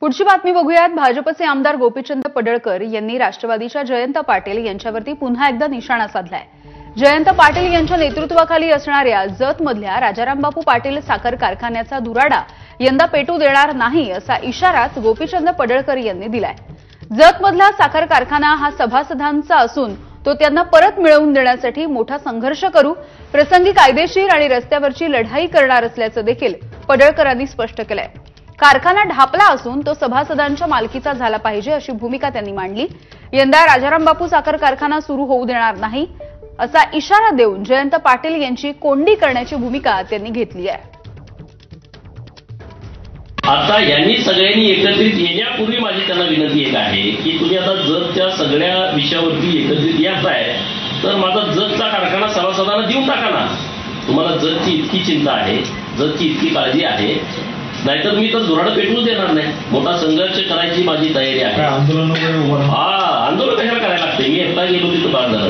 पुढची बातमी बघूयात। भाजपचे आमदार गोपीचंद पडळकर यांनी राष्ट्रवादीच्या जयंत पाटील यांच्यावरती पुन्हा एकदा निशाणा साधलाय। जयंत पाटील यांच्या नेतृत्वाखाली असणाऱ्या जतमधल्या राजारामबापू पाटील साखर कारखान्याचा धुराडा यंदा पेटू देणार नाही असा इशाराच गोपीचंद पडळकर यांनी दिलाय। जतमधला साखर कारखाना हा सभासदांचा असून तो त्यांना परत मिळवून देण्यासाठी मोठा संघर्ष करू, प्रसंगी कायदेशीर आणि रस्त्यावरची लढाई करणार असल्याचं देखील पडळकरांनी स्पष्ट केलंय। कारखाना ढापला असून तो सभासदांच्या मालकीचा झाला पाहिजे अशी भूमिका त्यांनी मांडली। यंदा राजारामबापू साखर कारखाना सुरू होऊ देणार नाही असा इशारा देऊन जयंत पाटील यांची कोंडी करण्याची भूमिका त्यांनी घेतली आहे। आता यांनी सगळ्यांनी एकत्रित येण्यापूर्वी माझी त्यांना विनंती एक आहे की तुम्ही आता जतच्या सगळ्या विषयावरती एकत्रित याच आहे तर माझा जतचा कारखाना सभासदांना देऊन टाका ना। तुम्हाला जतची इतकी चिंता आहे, जतची इतकी काळजी आहे, नाहीतर मी तर धुराडं पेटवूच देणार नाही। मोठा संघर्ष करायची माझी तयारी आहे। आंदोलन कशाला करायला लागते? मी एकटा गेलो तिथं बाद झालं।